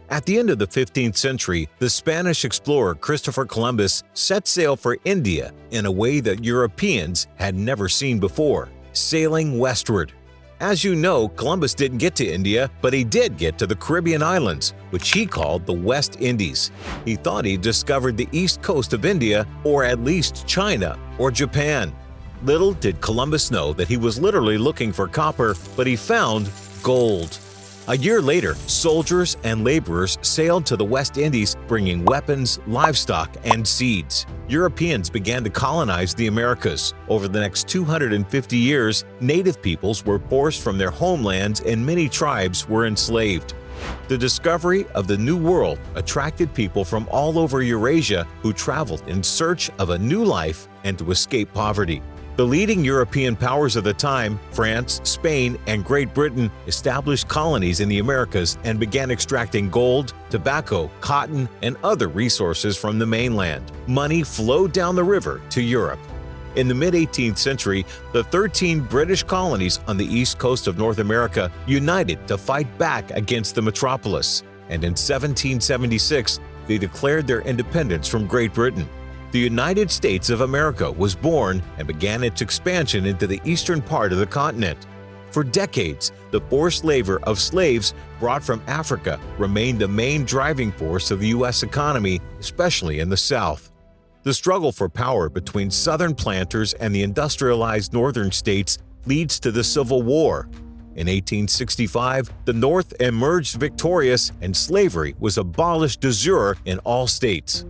At the end of the 15th century, the Spanish explorer Christopher Columbus set sail for India in a way that Europeans had never seen before, sailing westward. As you know, Columbus didn't get to India, but he did get to the Caribbean islands, which he called the West Indies. He thought he discovered the east coast of India, or at least China or Japan. Little did Columbus know that he was literally looking for copper, but he found gold. A year later, soldiers and laborers sailed to the West Indies bringing weapons, livestock, and seeds. Europeans began to colonize the Americas. Over the next 250 years, native peoples were forced from their homelands and many tribes were enslaved. The discovery of the New World attracted people from all over Eurasia who traveled in search of a new life and to escape poverty. The leading European powers of the time, France, Spain, and Great Britain, established colonies in the Americas and began extracting gold, tobacco, cotton, and other resources from the mainland. Money flowed down the river to Europe. In the mid-18th century, the 13 British colonies on the east coast of North America united to fight back against the metropolis, and in 1776, they declared their independence from Great Britain. The United States of America was born and began its expansion into the eastern part of the continent. For decades, the forced labor of slaves brought from Africa remained the main driving force of the U.S. economy, especially in the South. The struggle for power between Southern planters and the industrialized Northern states leads to the Civil War. In 1865, the North emerged victorious and slavery was abolished de jure in all states.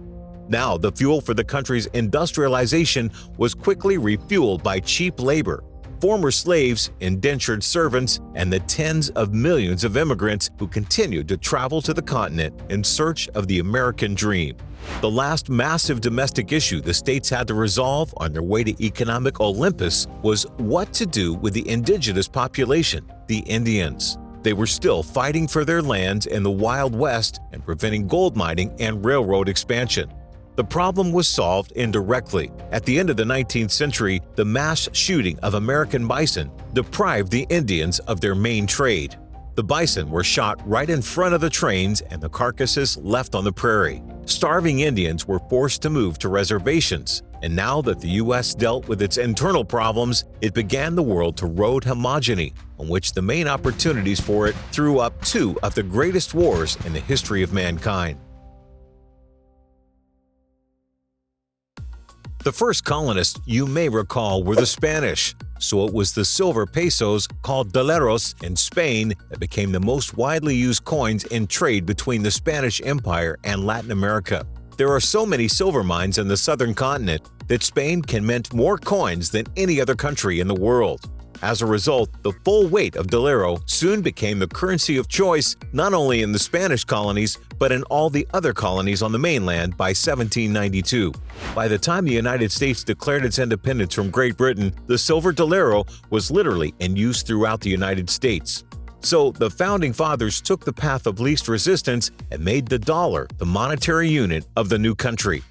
Now, the fuel for the country's industrialization was quickly refueled by cheap labor, former slaves, indentured servants, and the tens of millions of immigrants who continued to travel to the continent in search of the American dream. The last massive domestic issue the states had to resolve on their way to economic Olympus was what to do with the indigenous population, the Indians. They were still fighting for their lands in the Wild West and preventing gold mining and railroad expansion. The problem was solved indirectly. At the end of the 19th century, the mass shooting of American bison deprived the Indians of their main trade. The bison were shot right in front of the trains and the carcasses left on the prairie. Starving Indians were forced to move to reservations, and now that the U.S. dealt with its internal problems, it began the world to road homogeny, on which the main opportunities for it threw up two of the greatest wars in the history of mankind. The first colonists, you may recall, were the Spanish, so it was the silver pesos, called dineros in Spain, that became the most widely used coins in trade between the Spanish Empire and Latin America. There are so many silver mines in the southern continent that Spain can mint more coins than any other country in the world. As a result, the full weight of dinero soon became the currency of choice not only in the Spanish colonies, but in all the other colonies on the mainland by 1792. By the time the United States declared its independence from Great Britain, the silver dinero was literally in use throughout the United States. So the Founding Fathers took the path of least resistance and made the dollar the monetary unit of the new country.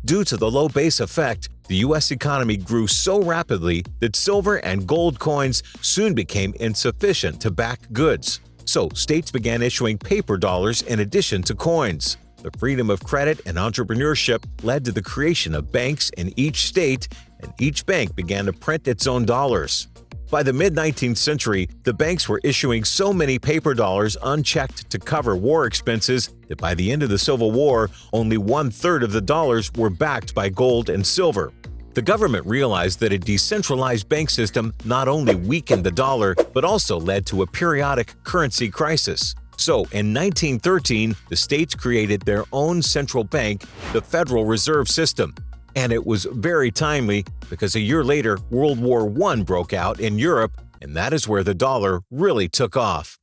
Due to the low base effect, the U.S. economy grew so rapidly that silver and gold coins soon became insufficient to back goods. So states began issuing paper dollars in addition to coins. The freedom of credit and entrepreneurship led to the creation of banks in each state, and each bank began to print its own dollars. By the mid-19th century, the banks were issuing so many paper dollars unchecked to cover war expenses that by the end of the Civil War, only one-third of the dollars were backed by gold and silver. The government realized that a decentralized bank system not only weakened the dollar, but also led to a periodic currency crisis. So, in 1913, the states created their own central bank, the Federal Reserve System. And it was very timely because a year later, World War I broke out in Europe, and that is where the dollar really took off.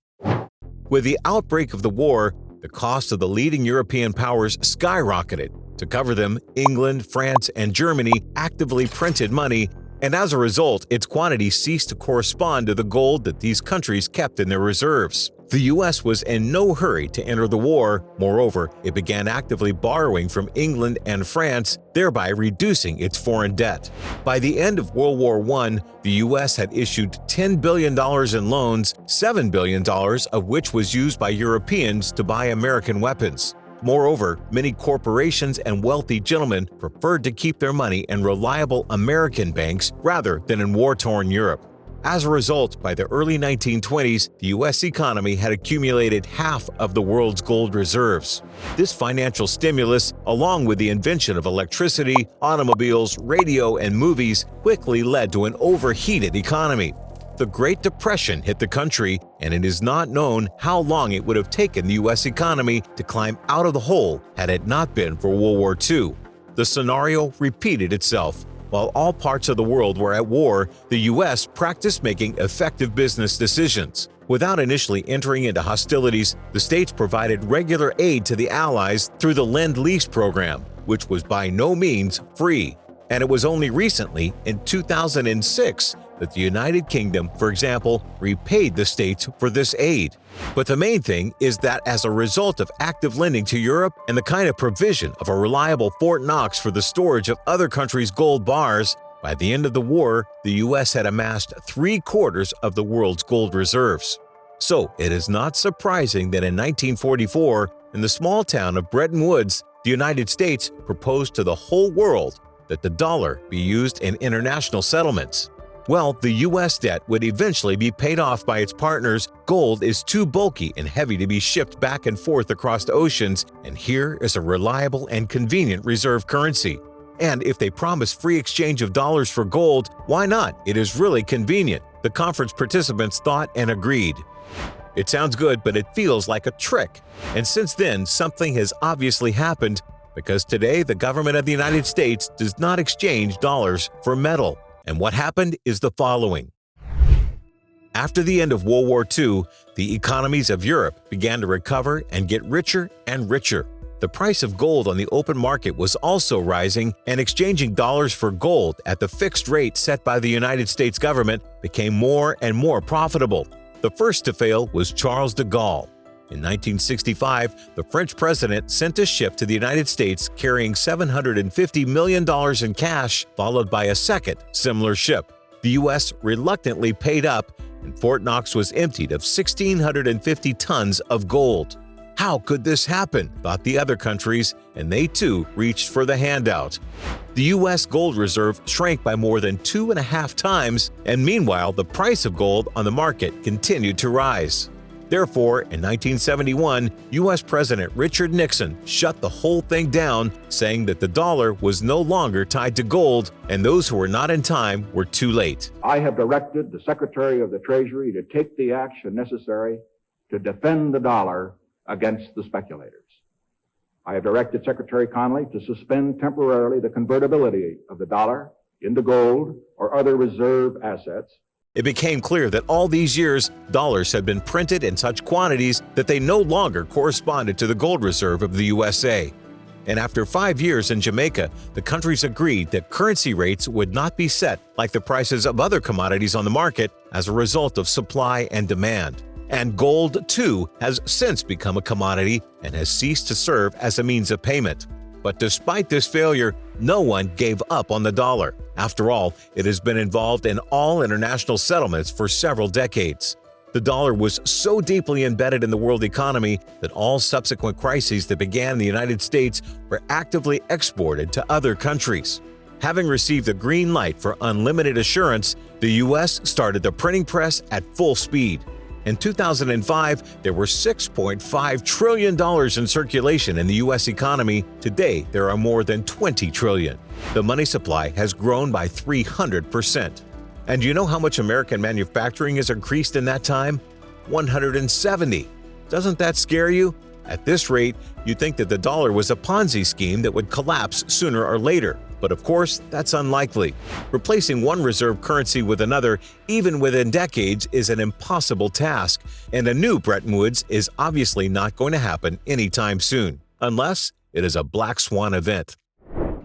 With the outbreak of the war, the cost of the leading European powers skyrocketed. To cover them, England, France, and Germany actively printed money, and as a result, its quantity ceased to correspond to the gold that these countries kept in their reserves. The U.S. was in no hurry to enter the war. Moreover, it began actively borrowing from England and France, thereby reducing its foreign debt. By the end of World War I, the U.S. had issued $10 billion in loans, $7 billion of which was used by Europeans to buy American weapons. Moreover, many corporations and wealthy gentlemen preferred to keep their money in reliable American banks rather than in war-torn Europe. As a result, by the early 1920s, the U.S. economy had accumulated half of the world's gold reserves. This financial stimulus, along with the invention of electricity, automobiles, radio, and movies, quickly led to an overheated economy. The Great Depression hit the country, and it is not known how long it would have taken the U.S. economy to climb out of the hole had it not been for World War II. The scenario repeated itself. While all parts of the world were at war, the U.S. practiced making effective business decisions. Without initially entering into hostilities, the states provided regular aid to the Allies through the Lend-Lease program, which was by no means free. And it was only recently, in 2006, that the United Kingdom, for example, repaid the states for this aid. But the main thing is that as a result of active lending to Europe and the kind of provision of a reliable Fort Knox for the storage of other countries' gold bars, by the end of the war, the U.S. had amassed 3/4 of the world's gold reserves. So it is not surprising that in 1944, in the small town of Bretton Woods, the United States proposed to the whole world that the dollar be used in international settlements. Well, the U.S. debt would eventually be paid off by its partners. Gold is too bulky and heavy to be shipped back and forth across the oceans, and here is a reliable and convenient reserve currency. And if they promise free exchange of dollars for gold, why not? It is really convenient. The conference participants thought and agreed. It sounds good, but it feels like a trick. And since then, something has obviously happened, because today the government of the United States does not exchange dollars for metal. And what happened is the following. After the end of World War II, the economies of Europe began to recover and get richer and richer. The price of gold on the open market was also rising, and exchanging dollars for gold at the fixed rate set by the United States government became more and more profitable. The first to fail was Charles de Gaulle. In 1965, the French president sent a ship to the United States carrying $750 million in cash, followed by a second similar ship. The U.S. reluctantly paid up, and Fort Knox was emptied of 1,650 tons of gold. How could this happen? Thought the other countries, and they too reached for the handout. The U.S. gold reserve shrank by more than 2.5 times, and meanwhile the price of gold on the market continued to rise. Therefore, in 1971, U.S. President Richard Nixon shut the whole thing down, saying that the dollar was no longer tied to gold, and those who were not in time were too late. I have directed the Secretary of the Treasury to take the action necessary to defend the dollar against the speculators. I have directed Secretary Connally to suspend temporarily the convertibility of the dollar into gold or other reserve assets. It became clear that all these years, dollars had been printed in such quantities that they no longer corresponded to the gold reserve of the USA. And after 5 years in Jamaica, the countries agreed that currency rates would not be set like the prices of other commodities on the market as a result of supply and demand. And gold, too, has since become a commodity and has ceased to serve as a means of payment. But despite this failure, no one gave up on the dollar. After all, it has been involved in all international settlements for several decades. The dollar was so deeply embedded in the world economy that all subsequent crises that began in the United States were actively exported to other countries. Having received the green light for unlimited assurance, the U.S. started the printing press at full speed. In 2005, there were $6.5 trillion in circulation in the U.S. economy. Today, there are more than $20 trillion. The money supply has grown by 300%. And do you know how much American manufacturing has increased in that time? 170. Doesn't that scare you? At this rate, you'd think that the dollar was a Ponzi scheme that would collapse sooner or later. But of course, that's unlikely. Replacing one reserve currency with another, even within decades, is an impossible task, and a new Bretton Woods is obviously not going to happen anytime soon, unless it is a black swan event.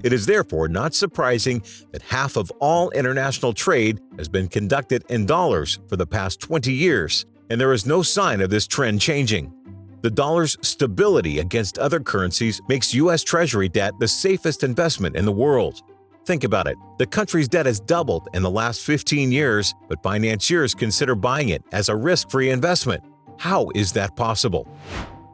It is therefore not surprising that half of all international trade has been conducted in dollars for the past 20 years. and there is no sign of this trend changing. The dollar's stability against other currencies makes U.S. Treasury debt the safest investment in the world. Think about it. The country's debt has doubled in the last 15 years, but financiers consider buying it as a risk-free investment. How is that possible?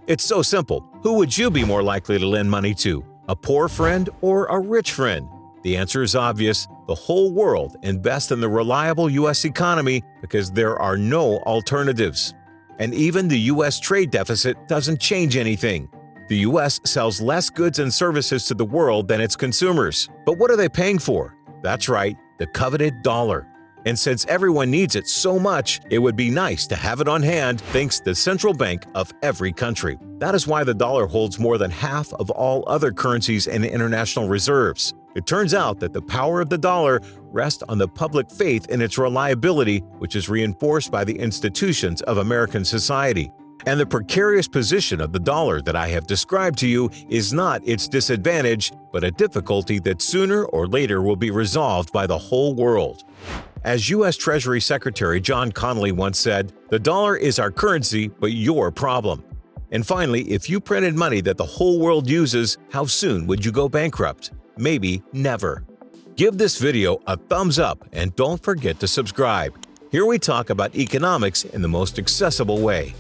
It's so simple. Who would you be more likely to lend money to? A poor friend or a rich friend? The answer is obvious. The whole world invests in the reliable U.S. economy because there are no alternatives. And even the U.S. trade deficit doesn't change anything. The U.S. sells less goods and services to the world than its consumers. But what are they paying for? That's right, the coveted dollar. And since everyone needs it so much, it would be nice to have it on hand, thinks the central bank of every country. That is why the dollar holds more than half of all other currencies and international reserves. It turns out that the power of the dollar rests on the public faith in its reliability, which is reinforced by the institutions of American society. And the precarious position of the dollar that I have described to you is not its disadvantage, but a difficulty that sooner or later will be resolved by the whole world. As U.S. Treasury Secretary John Connally once said, "The dollar is our currency, but your problem." And finally, if you printed money that the whole world uses, how soon would you go bankrupt? Maybe never. Give this video a thumbs up and don't forget to subscribe. Here we talk about economics in the most accessible way.